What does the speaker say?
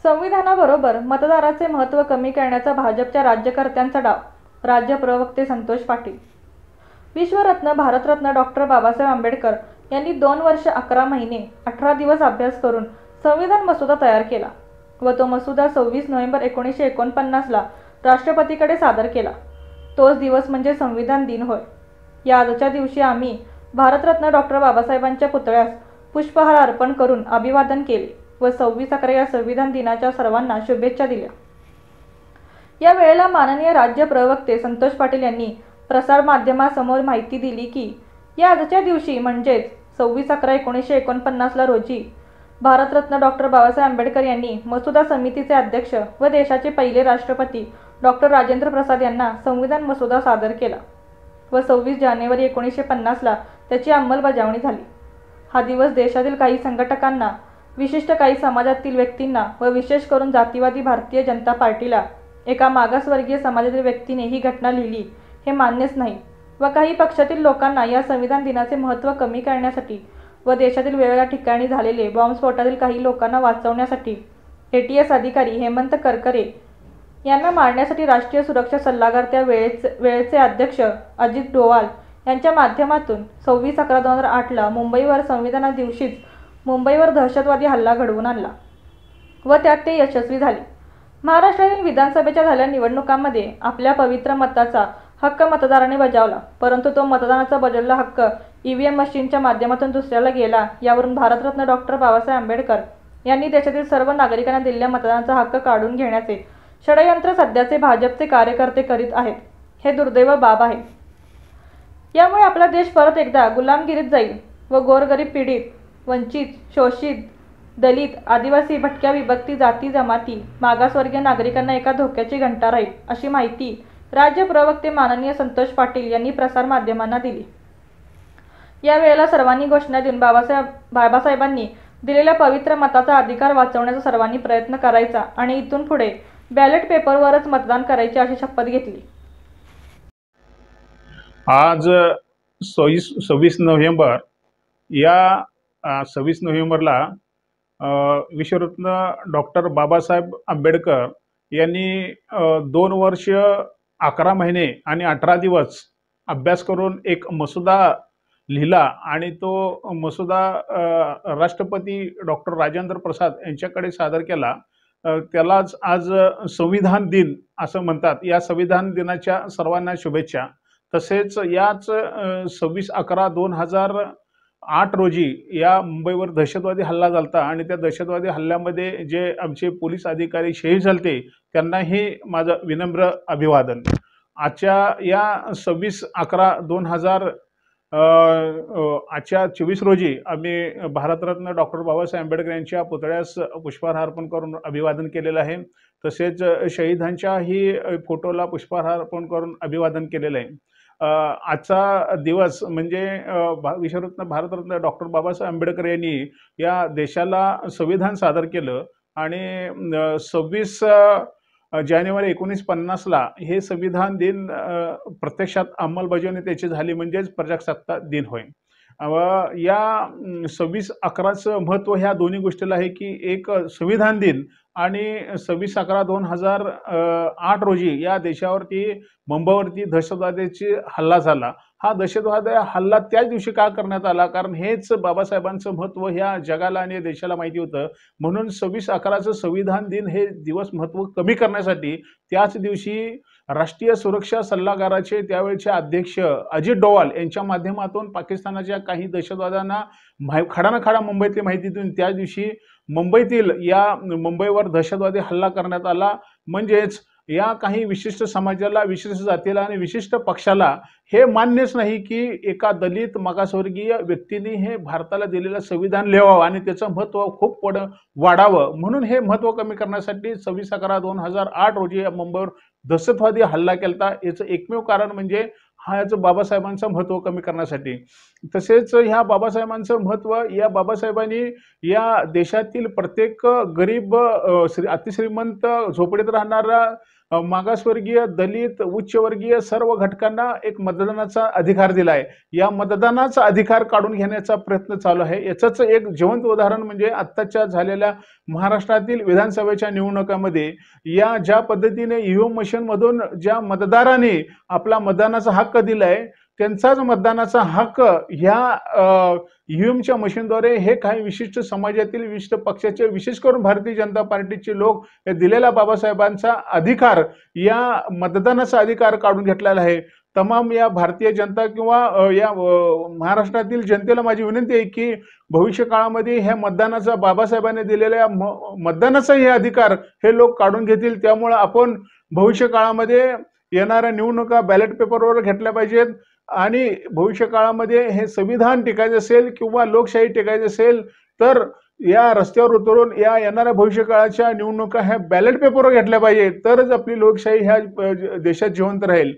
संविधानाबरोबर मतदाराचे महत्त्व कमी करण्याचा भाजपच्या राज्यकर्त्यांचा डाव. राज्य प्रवक्ते संतोष पाटील. विश्वरत्न भारतरत्न डॉक्टर बाबासाहेब आंबेडकर यांनी 2 वर्ष 11 महिने 18 दिवस अभ्यास करून संविधान मसुदा तयार केला व तो मसुदा 26 नोव्हेंबर 1949 ला राष्ट्रपतीकडे सादर केला. तोच दिवस म्हणजे संविधान दिन होय. या आजच्या दिवशी आम्ही भारतरत्न डॉक्टर बाबासाहेबांच्या पुतळ्यास पुष्पहार अर्पण करून अभिवादन केले व 26/11 या संविधान दिनाच्या सर्वांना शुभेच्छा दिल्या. या वेळेला माननीय राज्य प्रवक्ते संतोष पाटील यांनी प्रसार माध्यमासमोर माहिती दिली की या आजच्या दिवशी म्हणजेच 26/11/1949 ला रोजी भारतरत्न डॉक्टर बाबासाहेब आंबेडकर यांनी मसुदा समितीचे अध्यक्ष व देशाचे पहिले राष्ट्रपती डॉक्टर राजेंद्र प्रसाद यांना संविधान मसुदा सादर केला व 26 जानेवारी 1950 ला त्याची अंमलबजावणी झाली. हा दिवस देशातील काही संघटकांना, विशिष्ट काही समाजातील व्यक्तींना व विशेष करून जातीवादी भारतीय जनता पार्टीला एका मागासवर्गीय समाजातील व्यक्तीने ही घटना लिहिली हे मान्यच नाही व काही पक्षातील लोकांना या संविधान दिनाचे महत्त्व कमी करण्यासाठी व देशातील वेगवेगळ्या ठिकाणी झालेले बॉम्बस्फोटातील काही लोकांना वाचवण्यासाठी ATS अधिकारी हेमंत करकरे यांना मारण्यासाठी राष्ट्रीय सुरक्षा सल्लागार त्या वेळेचे अध्यक्ष अजित डोवाल यांच्या माध्यमातून 26/11/2008 ला मुंबईवर संविधाना दिवशीच मुंबईवर दहशतवादी हल्ला घडवून आणला व त्यात ते यशस्वी झाले. महाराष्ट्रातील विधानसभेच्या झालेल्या निवडणुकांमध्ये आपल्या पवित्र मताचा हक्क मतदाराने बजावला, परंतु तो मतदानाचा बजावलेला हक्क EVM मशीनच्या माध्यमातून दुसऱ्याला गेला. यावरून भारतरत्न डॉक्टर बाबासाहेब आंबेडकर यांनी देशातील सर्व नागरिकांना दिलेल्या मतदानाचा हक्क काढून घेण्याचे षडयंत्र सध्याचे भाजपचे कार्यकर्ते करीत आहेत. हे दुर्दैव बाब आहे. यामुळे आपला देश परत एकदा गुलामगिरीत जाईल व गोरगरीब, पीडित, वंचित, शोषित, दलित, आदिवासी, भटक्या, विभक्ती, जाती जमाती, मागासवर्गीय नागरिकांना एका धोक्याची घंटा राहील, अशी माहिती राज्य प्रवक्ते माननीय संतोष पाटील यांनी प्रसार माध्यमांना दिली. या वेळेला सर्वांनी घोषणा देऊन बाबासाहेबांनी दिलेल्या पवित्र मताचा अधिकार वाचवण्याचा सर्वांनी प्रयत्न करायचा आणि इथून पुढे बॅलेट पेपरवरच मतदान करायची अशी शपथ घेतली. आज 26 नोव्हेंबर या 26 नोव्हेंबरला विश्वरत्न डॉक्टर बाबासाहेब आंबेडकर यांनी 2 वर्ष 11 महिने आणि 18 दिवस अभ्यास करून एक मसुदा लिहिला आणि तो मसुदा राष्ट्रपती डॉक्टर राजेंद्र प्रसाद यांच्याकडे सादर केला. त्यालाच आज संविधान दिन असं म्हणतात. या संविधान दिनाच्या सर्वांना शुभेच्छा. तसेच याच 26/11/2008 रोजी या मुंबईवर दहशतवादी हल्ला झाला आणि त्या दहशतवादी हल्ल्यामध्ये जे आमचे पोलीस अधिकारी शहीद झाले त्यांनाही माझं विनम्र अभिवादन. आजच्या या 26/11/2000 आजच्या 24 रोजी आम्ही भारतरत्न डॉक्टर बाबासाहेब आंबेडकर यांच्या पुतळ्यास पुष्पहार अर्पण करून अभिवादन केलेलं आहे. तसेच शहीदांच्याही फोटोला पुष्पहार अर्पण करून अभिवादन केलेलं आहे. आजचा दिवस म्हणजे विश्वरत्न भारतरत्न डॉक्टर बाबासाहेब आंबेडकर यांनी या देशाला संविधान सादर केलं आणि 26 जानेवारी 1950 ला हे संविधान दिन प्रत्यक्षात अंमलबजावणी त्याची झाली म्हणजेच प्रजासत्ताक दिन होय. या 26/11चं महत्त्व ह्या दोन्ही गोष्टीला आहे की एक संविधान दिन आणि 26/11/2008 रोजी या देशावरती मुंबईवरती दहशतवाद्याची हल्ला झाला. हा दहशतवादी हल्ला त्याच दिवशी का करण्यात आला? कारण हेच बाबासाहेबांचं महत्त्व ह्या जगाला आणि देशाला माहिती होतं. म्हणून 26/11चं संविधान दिन हे दिवस महत्त्व कमी करण्यासाठी त्याच दिवशी राष्ट्रीय सुरक्षा सल्लागाराचे त्यावेळचे अध्यक्ष अजित डोवाल यांच्या माध्यमातून पाकिस्तानाच्या काही दहशतवाद्यांना खडानखडा मुंबईतली माहिती देऊन त्याच दिवशी मुंबईवर दहशतवादी हल्ला करण्यात आला. म्हणजेच या काही विशिष्ट समाजाला, विशिष्ट जातीला आणि विशिष्ट पक्षाला हे मान्यच नाही की एका दलित मागासवर्गीय व्यक्तीने हे भारताला दिलेलं संविधान लिहावं आणि त्याचं महत्त्व खूप वाढावं. म्हणून हे महत्त्व कमी करण्यासाठी 26/11/2008 रोजी या मुंबईवर दहशतवादी हल्ला केला. याचं एकमेव कारण म्हणजे याचं बाबासाहेबांचं महत्त्व कमी करण्यासाठी. तसेच ह्या बाबासाहेबांचं महत्त्व या बाबासाहेबांनी या देशातील प्रत्येक गरीब, अतिश्रीमंत, झोपडीत राहणारा मागासवर्गीय, दलित, उच्चवर्गीय सर्व घटकांना एक मतदानाचा अधिकार दिला आहे. या मतदानाचा अधिकार काढून घेण्याचा प्रयत्न चालू आहे. याचंच एक जिवंत उदाहरण म्हणजे आत्ताच्या झालेल्या महाराष्ट्रातील विधानसभेच्या निवडणुकामध्ये या ज्या पद्धतीने ईव्हीएम मशीनमधून ज्या मतदाराने आपला मतदानाचा हक्क दिलाय, त्यांचाच मतदानाचा हक्क ह्या ईव्हीएमच्या मशीनद्वारे हे काही विशिष्ट समाजातील, विशिष्ट पक्षाचे, विशेष करून भारतीय जनता पार्टीचे लोक हे दिलेला बाबासाहेबांचा अधिकार, या मतदानाचा अधिकार काढून घेतलेला आहे. तमाम या भारतीय जनता किंवा या महाराष्ट्रातील जनतेला माझी विनंती आहे की भविष्य काळामध्ये ह्या मतदानाचा, बाबासाहेबांनी दिलेल्या मतदानाचा हे अधिकार हे लोक काढून घेतील. त्यामुळे आपण भविष्य काळामध्ये येणाऱ्या निवडणुका बॅलेट पेपरवर घेतल्या पाहिजेत आणि भविष्य काळामध्ये हे संविधान टिकायचं असेल किंवा लोकशाही टिकायची असेल तर या रस्त्यावर उतरून या येणाऱ्या भविष्य काळाच्या निवडणुका ह्या बॅलेट पेपरवर घेतल्या पाहिजे, तरच आपली लोकशाही ह्या देशात जिवंत राहील.